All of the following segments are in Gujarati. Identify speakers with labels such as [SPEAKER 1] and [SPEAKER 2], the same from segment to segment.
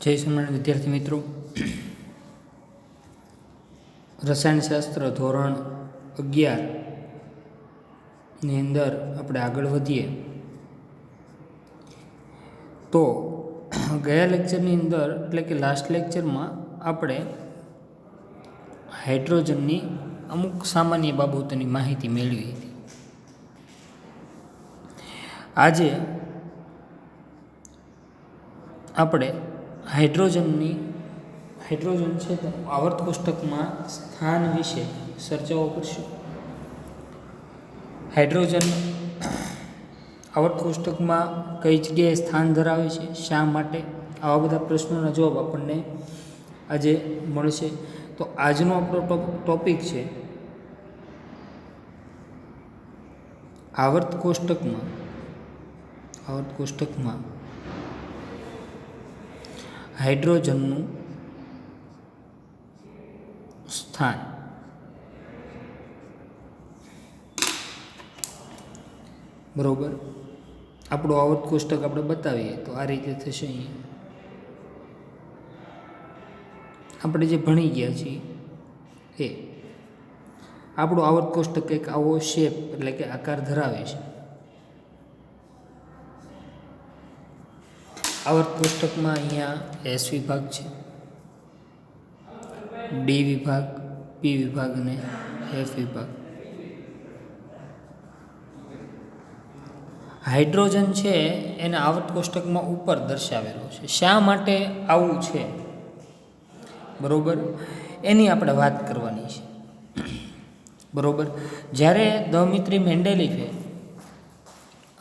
[SPEAKER 1] જય સ્વામિનારાયણ વિદ્યાર્થી મિત્રો, રસાયણશાસ્ત્ર ધોરણ 11ની અંદર આપણે આગળ વધીએ તો ગયા લેક્ચરની અંદર એટલે કે લાસ્ટ લેક્ચરમાં આપણે હાઇડ્રોજનની અમુક સામાન્ય બાબતોની માહિતી મેળવી હતી. આજે આપણે હાઇડ્રોજન છે તો આવર્ત કોષ્ટકમાં સ્થાન વિશે ચર્ચાઓ કરશું. હાઇડ્રોજન આવર્ત કોષ્ટકમાં કઈ જગ્યાએ સ્થાન ધરાવે છે, શા માટે, આવા બધા પ્રશ્નોના જવાબ આપણને આજે મળશે. તો આજનો આપણો ટોપિક છે આવર્ત કોષ્ટકમાં હાઇડ્રોજનનું સ્થાન. બરોબર, આપણું આવર્ત કોષ્ટક આપણે બતાવીએ તો આ રીતે થશે. અહીંયા આપણે જે ભણી ગયા છીએ એ આપણું આવર્ત કોષ્ટક કંઈક આવો શેપ એટલે કે આકાર ધરાવે છે. આવર્ત કોષ્ટકમાં અહીંયા એસ વિભાગ છે, ડી વિભાગ, પી વિભાગ અને એફ વિભાગ. હાઇડ્રોજન છે એને આવર્ત કોષ્ટકમાં ઉપર દર્શાવેલો છે. શા માટે આવું છે, બરોબર, એની આપણે વાત કરવાની છે. બરોબર, જ્યારે દમિત્રી મેન્ડેલીફે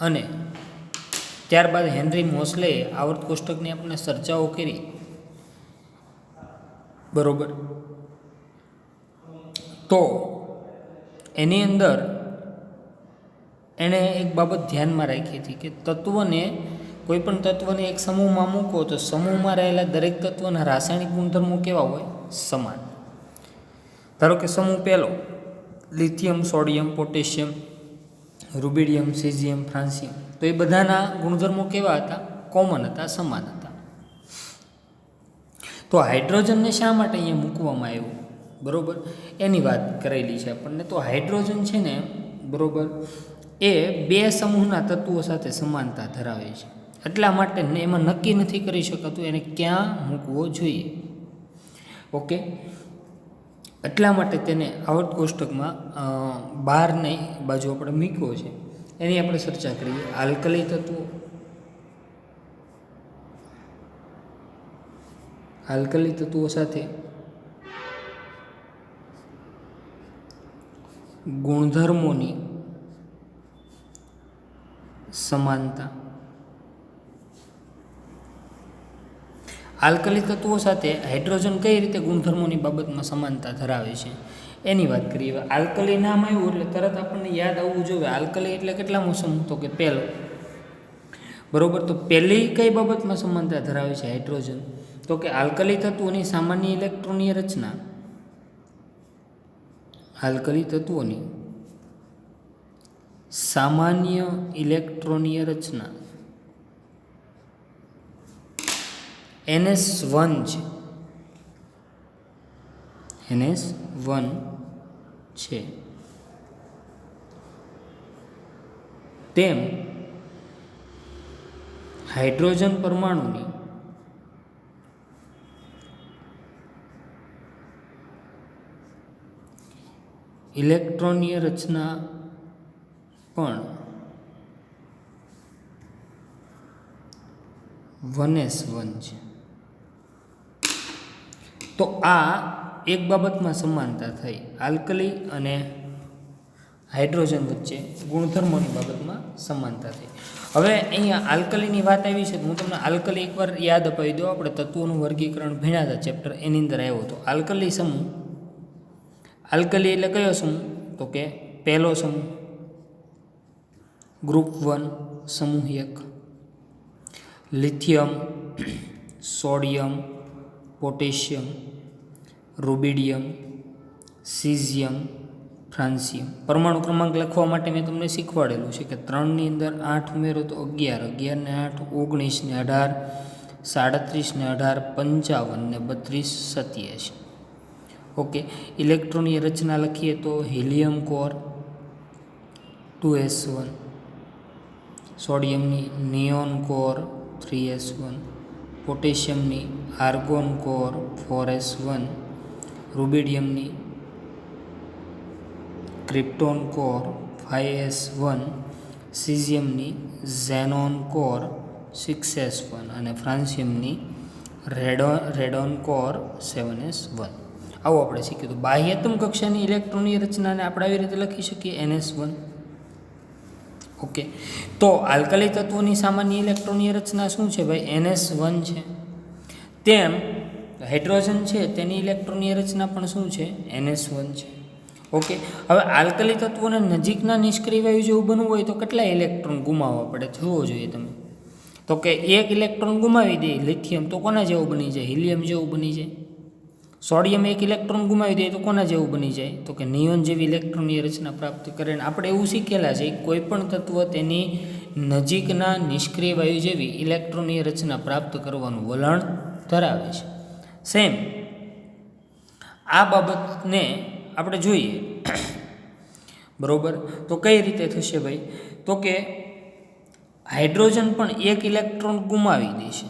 [SPEAKER 1] અને ત્યારબાદ હેનરી મોસ્લેએ આવર્ત કોષ્ટકની આપણે ચર્ચાઓ કરી. બરોબર, તો એની અંદર એણે એક બાબત ધ્યાનમાં રાખી હતી કે તત્વને, કોઈ પણ તત્વને એક સમૂહમાં મૂકો તો સમૂહમાં રહેલા દરેક તત્વના રાસાયણિક ગુણધર્મો કેવા હોય? સમાન. ધારો કે સમૂહ પહેલો lithium, sodium, potassium, rubidium, caesium, francium, તો એ બધાના ગુણધર્મો કેવા હતા? કોમન હતા, સમાન હતા. તો હાઇડ્રોજનને શા માટે અહીંયા મૂકવામાં આવ્યું, બરોબર, એની વાત કરેલી છે આપણને. તો હાઇડ્રોજન છે ને, બરોબર, એ બે સમૂહના તત્વો સાથે સમાનતા ધરાવે છે. એટલા માટે એમાં નક્કી નથી કરી શકાતું એને ક્યાં મૂકવો જોઈએ. ઓકે, એટલા માટે તેને આવર્ત કોષ્ટકમાં બહારની બાજુ આપણે મૂક્યો છે. એની આપણે ચર્ચા કરીએ. આલ્કલી તત્વો સાથે ગુણધર્મોની સમાનતા. આલ્કલી તત્વો સાથે હાઇડ્રોજન કઈ રીતે ગુણધર્મોની બાબતમાં સમાનતા ધરાવે છે એની વાત કરીએ. આલ્કલી નામ આવ્યું એટલે તરત આપણને યાદ આવવું જોઈએ આલ્કલી એટલે કેટલામો સમૂહ? તો કે પહેલો. બરોબર, તો પહેલી કઈ બાબતમાં સમાનતા ધરાવે છે હાઇડ્રોજન? તો કે આલ્કલી તત્વોની સામાન્ય ઇલેક્ટ્રોનીય રચના. આલ્કલી તત્વોની સામાન્ય ઇલેક્ટ્રોનીય રચના NS1 છે. NS1 છે. તેમ હાઇડ્રોજન પરમાણુની ઇલેક્ટ્રોનીય રચના પણ 1s1 છે. તો આ એક બાબતમાં સમાનતા થઈ, આલ્કલી અને હાઇડ્રોજન વચ્ચે ગુણધર્મોની બાબતમાં સમાનતા થઈ. હવે અહીંયા આલ્કલીની વાત આવી છે તો હું તમને આલ્કલી એકવાર યાદ અપાવી દઉં. આપણે તત્વોનું વર્ગીકરણ ભણ્યા હતા ચેપ્ટર, એની અંદર આવ્યો હતો આલ્કલી સમૂહ. આલ્કલી એટલે કયો સમૂહ? તો કે પહેલો સમૂહ ગ્રુપ 1, સમૂહ 1. Lithium, sodium, potassium, rubidium, caesium, francium. પરમાણુ ક્રમાંક લખવા માટે મેં તમને શીખવાડેલું છે કે 3ની અંદર 8 ઉમેરો તો 11, 11 ને 8 19 ને 18, 37 ને 18 55 ને 32 87. ઓકે, ઇલેક્ટ્રોનની રચના લખીએ તો હિલિયમ કોર 2s1, સોડિયમની નિયોન કોર 3s1, પોટેશિયમની આર્ગોન કોર 4s1, રૂબિડિયમની ક્રિપ્ટોન કોર 5s1, સિઝિયમની ઝેનોન કોર 6s1 અને ફ્રાન્સિયમની રેડોન કોર 7s1. આવું આપણે શીખ્યું. તો બાહ્યતમ કક્ષાની ઇલેક્ટ્રોનની રચનાને આપણે આવી રીતે લખી શકીએ ns1. ઓકે, તો આલ્કલી તત્વોની સામાન્ય ઇલેક્ટ્રોનની રચના શું છે ભાઈ? ns1 છે. તેમ હાઇડ્રોજન છે તેની ઇલેક્ટ્રોનની રચના પણ શું છે? ns1 છે. ઓકે, હવે આલ્કલી તત્વોને નજીકના નિષ્ક્રિય વાયુ જેવું બનવું હોય તો કેટલા ઇલેક્ટ્રોન ગુમાવવા પડે જોવો જોઈએ તમે. તો કે એક ઇલેક્ટ્રોન ગુમાવી દે લિથિયમ તો કોના જેવું બની જાય? હિલિયમ જેવું બની જાય. સોડિયમ એક ઇલેક્ટ્રોન ગુમાવી દે તો કોના જેવું બની જાય? તો કે નિયોન જેવી ઇલેક્ટ્રોનની રચના પ્રાપ્ત કરે. આપણે એવું શીખેલા છે કોઈ પણ તત્વ તેની નજીકના નિષ્ક્રિય વાયુ જેવી ઇલેક્ટ્રોનની રચના પ્રાપ્ત કરવાનું વલણ ધરાવે છે. સેમ આ બાબતને આપણે જોઈએ બરોબર. તો કઈ રીતે થશે ભાઈ? તો કે હાઇડ્રોજન પણ એક ઇલેક્ટ્રોન ગુમાવી દેશે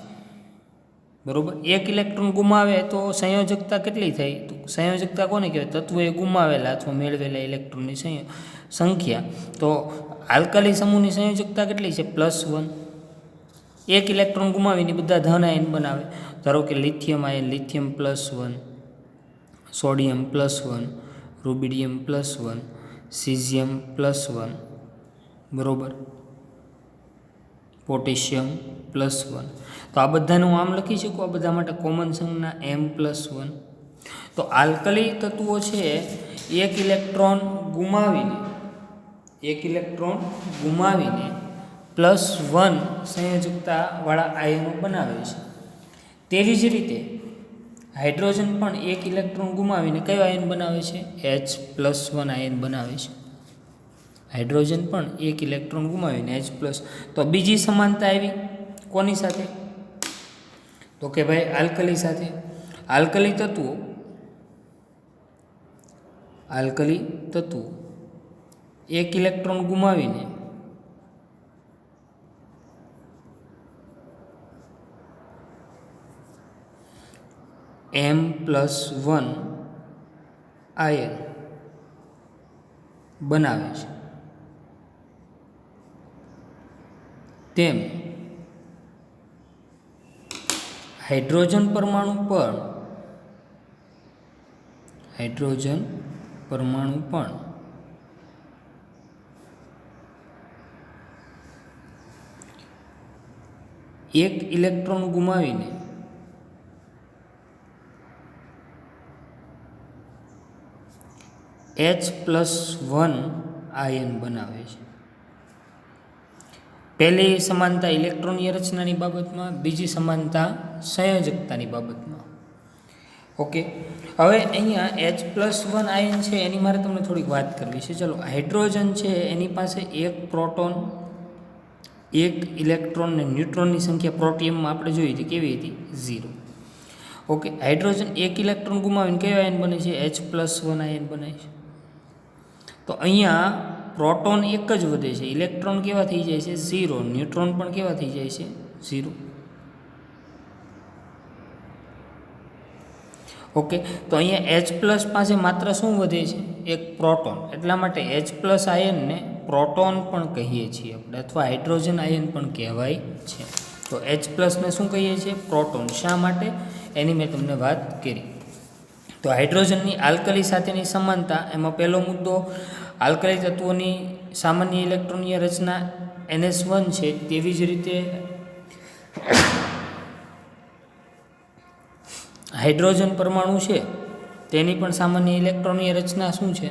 [SPEAKER 1] બરોબર. એક ઇલેક્ટ્રોન ગુમાવે તો સંયોજકતા કેટલી થઈ? તો સંયોજકતા કોને કહેવાય? તત્વોએ ગુમાવેલા અથવા મેળવેલા ઇલેક્ટ્રોનની સંખ્યા. તો આલ્કલી સમૂહની સંયોજકતા કેટલી છે? +1. એક ઇલેક્ટ્રોન ગુમાવીને બધા ધન આયન બનાવે. ધારો કે lithium ion, lithium +1, sodium +1, rubidium +1, caesium +1 બરોબર, પોટેશિયમ +1. તો આ બધાનું હું આમ લખી શકું. આ બધા માટે કોમન સંજ્ઞા m+1. તો આલ્કલી તત્વો છે એક ઇલેક્ટ્રોન ગુમાવીને +1 સંયોજકતાવાળા આયનો બનાવે છે. તેવી જ રીતે હાઇડ્રોજન પણ એક ઇલેક્ટ્રોન ગુમાવીને કયો આયન બનાવે છે? H+1 આયન બનાવે છે. હાઇડ્રોજન પણ એક ઇલેક્ટ્રોન ગુમાવીને H+. તો બીજી સમાનતા આવી કોની સાથે? તો કે ભાઈ આલ્કલી સાથે. આલ્કલી તત્વો એક ઇલેક્ટ્રોન ગુમાવીને M+1 આયન બનાવે છે. તેમ હાઇડ્રોજન પરમાણુ પણ એક ઇલેક્ટ્રોન ગુમાવીને H+1 આયન બનાવે છે. પહેલી સમાનતા ઇલેક્ટ્રોનની રચનાની બાબતમાં, બીજી સમાનતા સંયોજકતાની બાબતમાં. ઓકે, હવે અહીંયા H+1 આયન છે એની મારે તમને થોડીક વાત કરવી છે. ચલો, હાઇડ્રોજન છે એની પાસે એક પ્રોટોન, એક ઇલેક્ટ્રોન ને ન્યુટ્રોનની સંખ્યા પ્રોટિયમમાં આપણે જોઈ હતી કેવી હતી? 0. ઓકે, હાઇડ્રોજન એક ઇલેક્ટ્રોન ગુમાવીને કયો આયન બને છે? H+1 આયન બને છે. તો અહીંયા પ્રોટોન એક જ વધે છે, ઇલેક્ટ્રોન કેવા થઈ જાય છે? 0. ન્યુટ્રોન પણ કેવા થઈ જાય છે? 0. ઓકે, તો અહીંયા H+ પાસે માત્ર શું વધે છે? એક પ્રોટોન. એટલા માટે H+ આયનને પ્રોટોન પણ કહીએ છીએ આપણે, અથવા હાઇડ્રોજન આયન પણ કહેવાય છે. તો H+ ને શું કહીએ છીએ? પ્રોટોન. શા માટે? એની મેં તમને વાત કરી. તો હાઇડ્રોજનની આલ્કલી સાથેની સમાનતા, એમાં પહેલો મુદ્દો આલ્કલી તત્વોની સામાન્ય ઇલેક્ટ્રોનીય રચના ns1 છે. તેવી જ રીતે હાઇડ્રોજન પરમાણુ છે તેની પણ સામાન્ય ઇલેક્ટ્રોનીય રચના શું છે?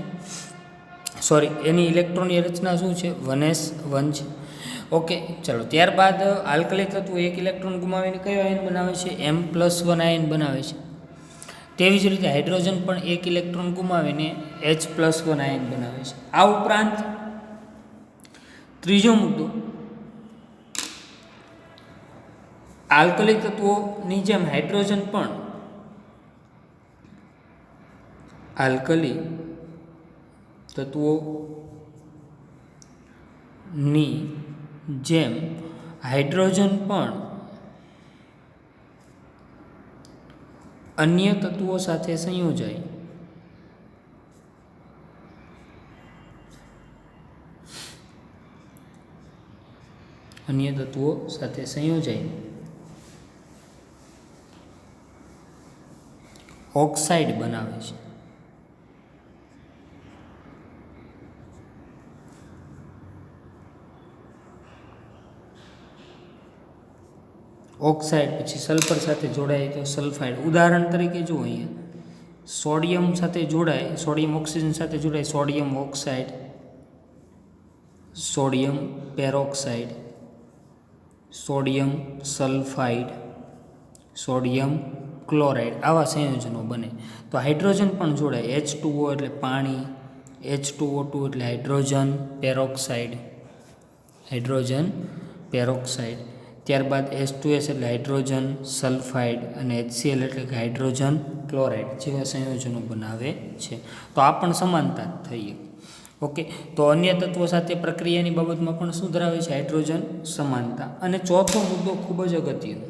[SPEAKER 1] એની ઇલેક્ટ્રોનીય રચના શું છે? 1s1 છે. ઓકે, ચલો, ત્યારબાદ આલ્કલી તત્વો એક ઇલેક્ટ્રોન ગુમાવીને કયો આયન બનાવે છે? M+1 આયન બનાવે છે. તેવી જ રીતે હાઇડ્રોજન પણ એક ઇલેક્ટ્રોન ગુમાવીને H+1 આયન બનાવે છે. આ ઉપરાંત ત્રીજો મુદ્દો, આલ્કલી તત્વોની જેમ હાઇડ્રોજન પણ આલ્કલી તત્વોની જેમ હાઇડ્રોજન પણ અન્ય તત્વો સાથે સંયોજાય ઓક્સાઇડ બનાવે છે. ઓક્સાઇડ પછી સલ્ફર સાથે જોડાય તો સલ્ફાઇડ. ઉદાહરણ તરીકે જુઓ અહીંયા સોડિયમ સાથે જોડાય, સોડિયમ ઓક્સિજન સાથે જોડાય sodium oxide, sodium peroxide, sodium sulphide, sodium chloride, આવા સંયોજનો બને. તો હાઇડ્રોજન પણ જોડાય, H2O એટલે પાણી, H2O2 એટલે હાઇડ્રોજન પેરોક્સાઇડ, ત્યારબાદ H2S એટલે હાઇડ્રોજન સલ્ફાઇડ અને HCl એટલે કે હાઇડ્રોજન ક્લોરાઇડ જેવા સંયોજનો બનાવે છે. તો આ પણ સમાનતા થઈ. ઓકે, તો અન્ય તત્વો સાથે પ્રક્રિયાની બાબતમાં પણ શું ધરાવે છે? હાઇડ્રોજન સમાનતા. અને ચોથો મુદ્દો ખૂબ જ અગત્યનો,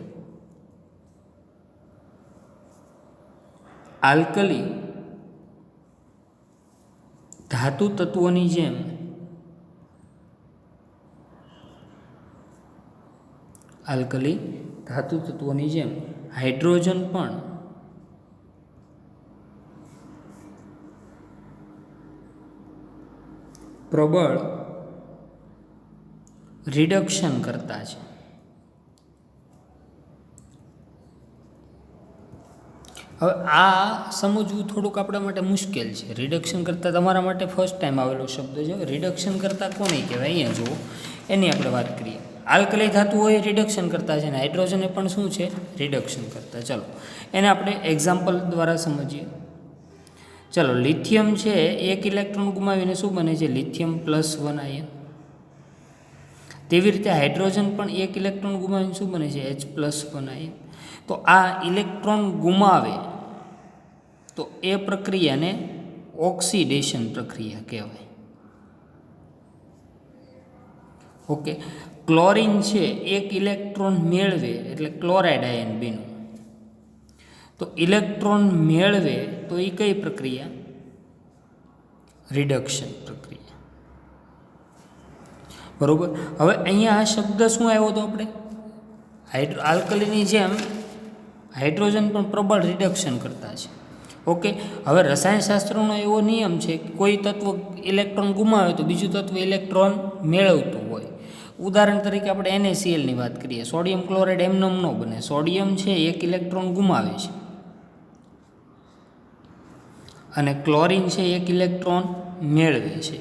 [SPEAKER 1] આલ્કલી ધાતુ તત્વોની જેમ હાઇડ્રોજન પણ પ્રબળ રિડક્શન કરતા છે. હવે આ સમજવું થોડુંક આપણા માટે મુશ્કેલ છે. રિડક્શન કરતાં તમારા માટે ફર્સ્ટ ટાઈમ આવેલો શબ્દ છે. રિડક્શન કરતાં કોને કહેવાય? અહીંયા જુઓ, એની આપણે વાત કરીએ. આલ્કલી ધાતુઓ એ રિડક્શન કરતા છે અને હાઇડ્રોજન એ પણ શું છે? રિડક્શન કરતા. ચલો એને આપણે એક્ઝામ્પલ દ્વારા સમજીએ. ચલો, લિથિયમ છે, એક ઇલેક્ટ્રોન ગુમાવીને શું બને છે? Lithium +1 ion. તેવી રીતે હાઇડ્રોજન પણ એક ઇલેક્ટ્રોન ગુમાવીને શું બને છે? H+1 ion. તો આ ઇલેક્ટ્રોન ગુમાવે તો એ પ્રક્રિયાને ઓક્સિડેશન પ્રક્રિયા કહેવાય. ઓકે, ક્લોરિન છે, એક ઇલેક્ટ્રોન મેળવે એટલે ક્લોરાઇડ આયન બન્યું. તો ઇલેક્ટ્રોન મેળવે તો એ કઈ પ્રક્રિયા? રિડક્શન પ્રક્રિયા. બરોબર. હવે અહીંયા આ શબ્દ શું આવ્યો હતો? આપણે આલ્કલીની જેમ હાઇડ્રોજન પણ પ્રબળ રિડક્શન કરતા છે. ઓકે, હવે રસાયણશાસ્ત્રનો એવો નિયમ છે કે કોઈ તત્વ ઇલેક્ટ્રોન ગુમાવે તો બીજું તત્વ ઇલેક્ટ્રોન મેળવતું હોય. ઉદાહરણ તરીકે આપણે NaClની વાત કરીએ. સોડિયમ ક્લોરાઇડ એમનેમ ન બને. સોડિયમ છે, એક ઇલેક્ટ્રોન ગુમાવે છે અને ક્લોરિન છે, એક ઇલેક્ટ્રોન મેળવે છે.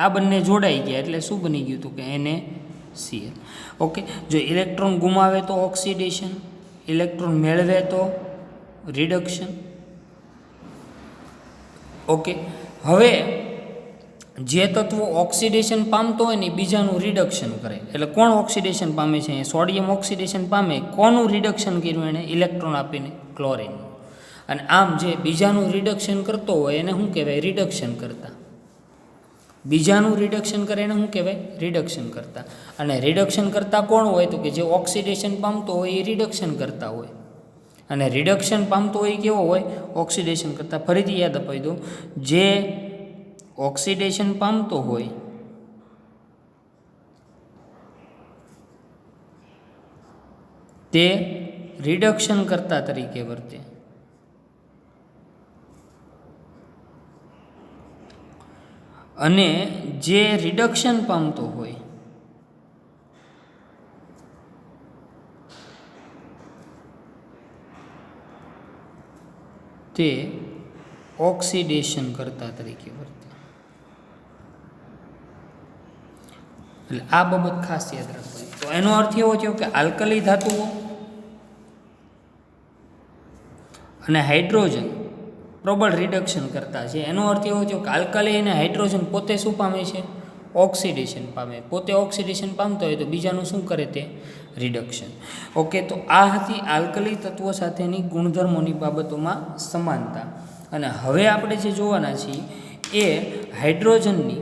[SPEAKER 1] આ બંને જોડાઈ ગયા એટલે શું બની ગયું હતું? કે NaCl. ઓકે, જો ઇલેક્ટ્રોન ગુમાવે તો ઓક્સિડેશન, ઇલેક્ટ્રોન મેળવે તો રિડક્શન. ઓકે, હવે જે તત્વો ઓક્સિડેશન પામતો હોય ને બીજાનું રિડક્શન કરે. એટલે કોણ ઓક્સિડેશન પામે છે? સોડિયમ ઓક્સિડેશન પામે. કોનું રિડક્શન કર્યું એણે? ઇલેક્ટ્રોન આપીને, ક્લોરિનનું. અને આમ જે બીજાનું રિડક્શન કરતો હોય એને શું કહેવાય? રિડક્શન કરતા. બીજાનું રિડક્શન કરે એને શું કહેવાય? રિડક્શન કરતા. અને રિડક્શન કરતા કોણ હોય? તો કે જે ઓક્સિડેશન પામતો હોય એ રિડક્શન કરતા હોય. અને રિડક્શન પામતો હોય કેવો હોય? ઓક્સિડેશન કરતા. ફરીથી યાદ અપાવી દો, જે ઓક્સિડેશન પામતો હોય તે રિડક્શન કરતા તરીકે વર્તે. અને જે રિડક્શન પામતો હોય તે ઓક્સિડેશન કરતા તરીકે વર્તે. એટલે આ બાબત ખાસ યાદ રાખવાની. તો એનો અર્થ એવો થયો કે આલ્કલી ધાતુઓ અને હાઇડ્રોજન પ્રબળ રિડક્શન કરતા છે. એનો અર્થ એવો થયો કે આલ્કલી અને હાઇડ્રોજન પોતે શું પામે છે? ઓક્સિડેશન પામે, પોતે ઓક્સિડેશન પામતો હોય તો બીજાનું શું કરે તે રિડક્શન. ઓકે, તો આ હતી આલ્કલી તત્વો સાથેની ગુણધર્મોની બાબતોમાં સમાનતા. અને હવે આપણે જે જોવાના છીએ એ હાઇડ્રોજનની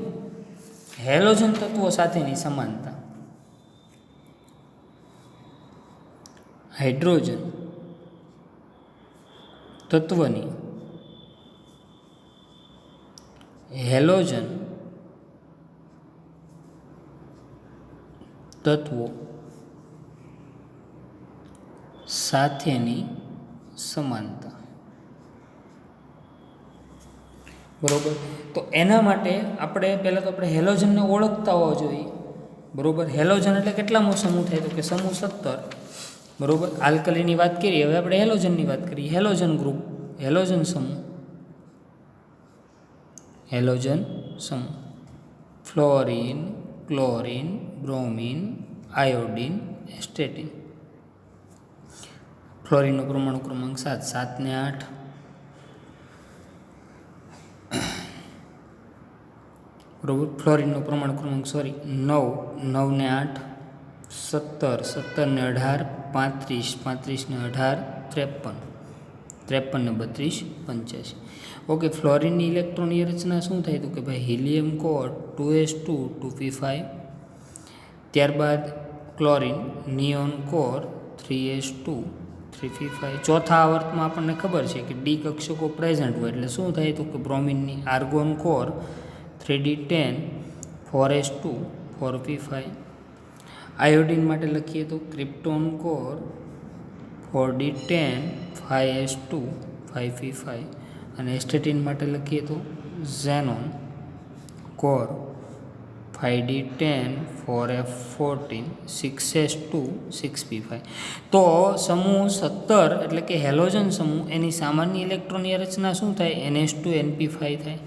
[SPEAKER 1] હેલોજન તત્વો સાથેની સમાનતા. હાઇડ્રોજન તત્વની હેલોજન તત્વો સાથેની સમાનતા. બરોબર, તો એના માટે આપણે પહેલાં તો આપણે હેલોજનને ઓળખતા હોવા જોઈએ. બરોબર, હેલોજન એટલે કેટલામો સમૂહ થાય તો કે સમૂહ 17. બરોબર, આલ્કલીની વાત કરીએ, હવે આપણે હેલોજનની વાત કરીએ. હેલોજન ગ્રુપ, હેલોજન સમૂહ, હેલોજન સમૂહ ફ્લોરિન, ક્લોરિન, બ્રોમિન, આયોડિન, એસ્ટેટિન. ફ્લોરિનનો પરમાણુ ક્રમાંક 7, 7 ને 8. બરોબર, ફ્લોરિનનો પરમાણુ ક્રમાંક 9, 9 ને 8, 17, 17 ને 18, 35, 35 ને 18, 53, 53 ને 32, 85. ઓકે, ફ્લોરિનની ઇલેક્ટ્રોનની રચના શું થાય તો કે ભાઈ હિલિયમ કોર 2s2 2p5. ત્યારબાદ chlorine neon core 3s2 3p5. ચોથા આવર્તમાં આપણને ખબર છે કે ડી કક્ષકો પ્રેઝન્ટ હોય એટલે શું થાય તો કે બ્રોમિનની argon core 3d10 4s2 4p5. Iodine માટે લખીએ તો krypton core 4d10 5s2 5p5. અને એસ્ટેટિન માટે લખીએ તો xenon core 5d10 4f14 6s2 6p5. તો સમૂહ 17 એટલે કે હેલોજન સમૂહ એની સામાન્ય ઇલેક્ટ્રોનની રચના શું થાય ns2 np5 થાય.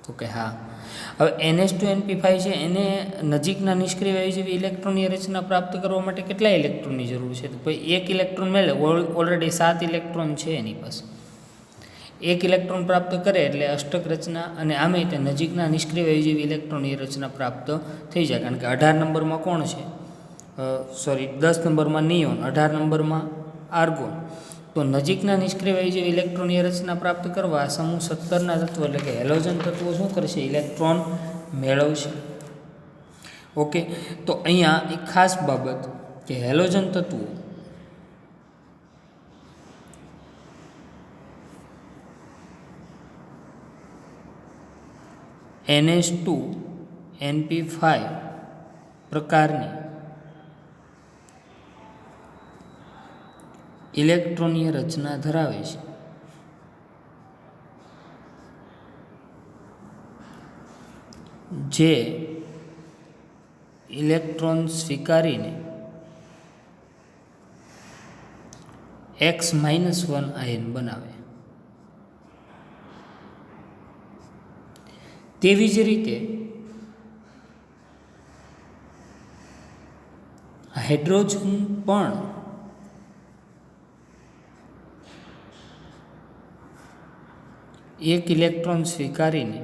[SPEAKER 1] તો કે હા, હવે ns2 np5 છે એને નજીકના નિષ્ક્રિય વાયુ જેવી ઇલેક્ટ્રોનની રચના પ્રાપ્ત કરવા માટે કેટલા ઇલેક્ટ્રોનની જરૂર છે તો ભાઈ 1 ઇલેક્ટ્રોન મળે. ઓલરેડી 7 ઇલેક્ટ્રોન છે એની પાસે. 1 ઇલેક્ટ્રોન પ્રાપ્ત કરે એટલે અષ્ટક રચના, અને આમે તે નજીકના નિષ્ક્રિય વાયુ જેવી ઇલેક્ટ્રોનની રચના પ્રાપ્ત થઈ જાય. કારણ કે 18 નંબરમાં કોણ છે, 10 નંબરમાં નિયોન, 18 નંબરમાં આર્ગોન. તો નજીકના નિષ્ક્રિય વાયુ જેવી ઇલેક્ટ્રોનની રચના પ્રાપ્ત કરવા સમૂહ 17ના તત્વો એટલે કે હેલોજન તત્વો શું કરશે, ઇલેક્ટ્રોન મેળવશે. ઓકે, તો અહીંયા એક ખાસ બાબત કે હેલોજન તત્વો ns2 np5 પ્રકારની ઇલેક્ટ્રોનીય રચના ધરાવે છે. જે ઇલેક્ટ્રોન સ્વીકારીને X-1 આયન બનાવે. તેવી જ રીતે હાઇડ્રોજન પણ એક ઇલેક્ટ્રોન સ્વીકારીને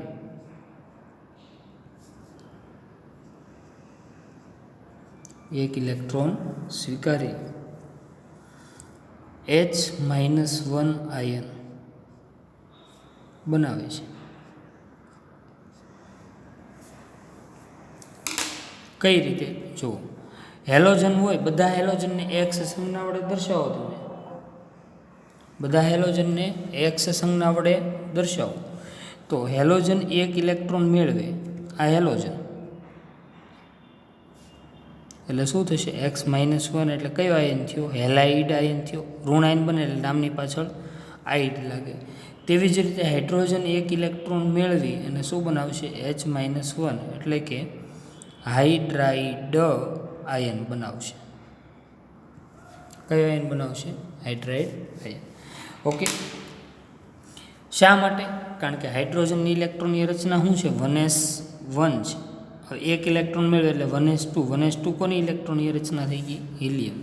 [SPEAKER 1] H-1 આયન બનાવે છે. કઈ રીતે જુઓ, હેલોજન હોય, બધા હેલોજનને X સંજ્ઞા વડે દર્શાવો. તમે બધા હેલોજનને X સંજ્ઞા વડે દર્શાવો તો હેલોજન 1 ઇલેક્ટ્રોન મેળવે. આ હેલોજન એટલે શું થશે, X-1 એટલે કયો આયન થયો, હેલાઇડ આયન થયો. ઋણ આયન બને એટલે નામની પાછળ આઇડ લાગે. તેવી જ રીતે હાઇડ્રોજન 1 ઇલેક્ટ્રોન મેળવી અને શું બનાવશે, H-1 એટલે કે હાઇડ્રાઇડ આયન બનાવશે. કયો આયન બનાવશે, હાઇડ્રાઇડ આયન. ઓકે, શા માટે, કારણ કે હાઇડ્રોજનની ઇલેક્ટ્રોનની રચના શું છે, 1s1 છે. હવે 1 ઇલેક્ટ્રોન મેળવે એટલે 1s2. 1s2 કોની ઇલેક્ટ્રોનની રચના થઈ ગઈ, હિલિયમ.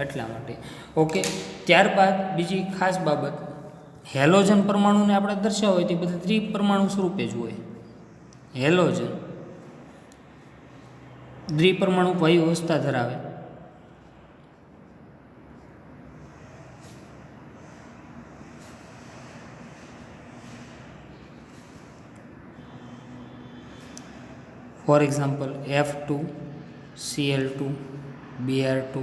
[SPEAKER 1] એટલા માટે. ઓકે, ત્યારબાદ બીજી ખાસ બાબત, હેલોજન પરમાણુને આપણે દર્શાવો હોય તે બધા ત્રિપરમાણુ સ્વરૂપે જ હોય. હેલોજન દ્વિપરમાણુ વાયુ અવસ્થા ધરાવે. For example F2 Cl2 Br2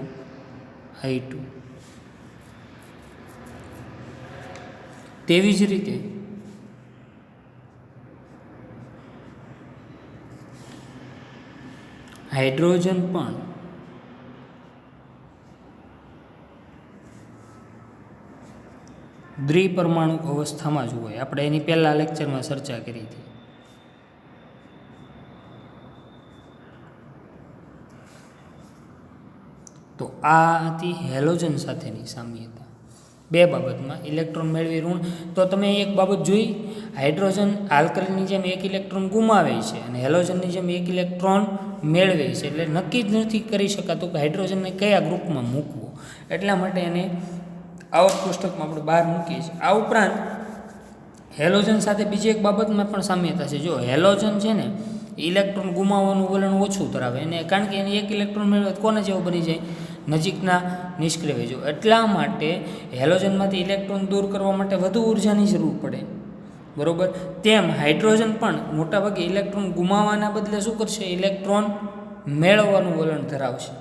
[SPEAKER 1] I2. તેવી જ રીતે હાઇડ્રોજન પણ દ્વિપરમાણુ અવસ્થામાં જ હોય. આપણે એની પહેલા લેક્ચરમાં ચર્ચા કરી હતી. તો આ હતી હેલોજન સાથેની સામ્યતા. બે બાબતમાં ઇલેક્ટ્રોન મેળવી ઋણ. તો તમે એક બાબત જોઈ, હાઇડ્રોજન આલ્કલીની જેમ એક ઇલેક્ટ્રોન ગુમાવે છે અને હેલોજનની જેમ એક ઇલેક્ટ્રોન મેળવે છે. એટલે નક્કી જ નથી કરી શકાતું કે હાઇડ્રોજનને કયા ગ્રુપમાં મૂકવો. એટલા માટે એને આવા કોષ્ટકમાં આપણે બહાર મૂકીએ છીએ. આ ઉપરાંત હેલોજન સાથે બીજી એક બાબતમાં પણ સામ્યતા છે. જો હેલોજન છે ને, ઇલેક્ટ્રોન ગુમાવવાનું વલણ ઓછું ધરાવે એને, કારણ કે એને એક ઇલેક્ટ્રોન મેળવે તો કોને જેવો બની જાય? નજીકના નિષ્ક્રિય જો. એટલા માટે હેલોજનમાંથી ઇલેક્ટ્રોન દૂર કરવા માટે વધુ ઉર્જાની જરૂર પડે, બરાબર. તેમ હાઇડ્રોજન પણ મોટાભાગે ઇલેક્ટ્રોન ગુમાવવાના બદલે શું કરશે? ઇલેક્ટ્રોન મેળવવાનું વલણ ધરાવશે,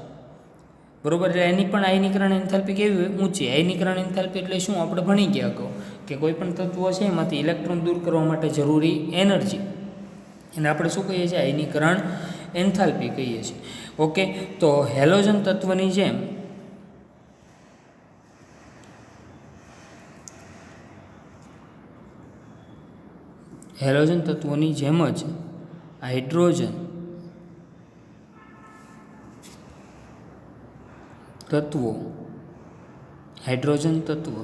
[SPEAKER 1] બરાબર. એટલે એની પણ આયનીકરણ એન્થાલ્પી કેવી હોય? ઊંચી. આયનીકરણ એન્થાલ્પી એટલે શું? આપણે ભણી ગયા કહો કે કોઈ પણ તત્વ છે એમાંથી ઇલેક્ટ્રોન દૂર કરવા માટે જરૂરી એનર્જી, એને આપણે શું કહીએ છીએ? આયનીકરણ એન્થાલ્પી કહીએ છીએ. ઓકે. તો હેલોજન તત્વની જેમ જ હાઇડ્રોજન તત્વ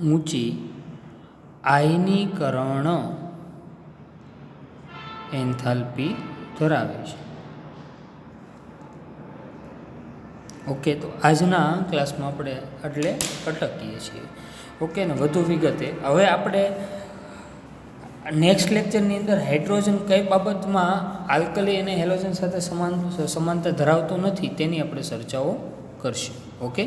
[SPEAKER 1] ઊંચી આયનીકરણ એન્થાલ્પી ધરાવે છે. ઓકે. તો આજના ક્લાસમાં આપણે એટલે અટકીએ છીએ. ઓકે ને, વધુ વિગતે હવે આપણે નેક્સ્ટ લેક્ચરની અંદર હાઇડ્રોજન કઈ બાબતમાં આલ્કલી અને હેલોજન સાથે સમાનતા ધરાવતો નથી તેની આપણે ચર્ચાઓ કરશું. ઓકે.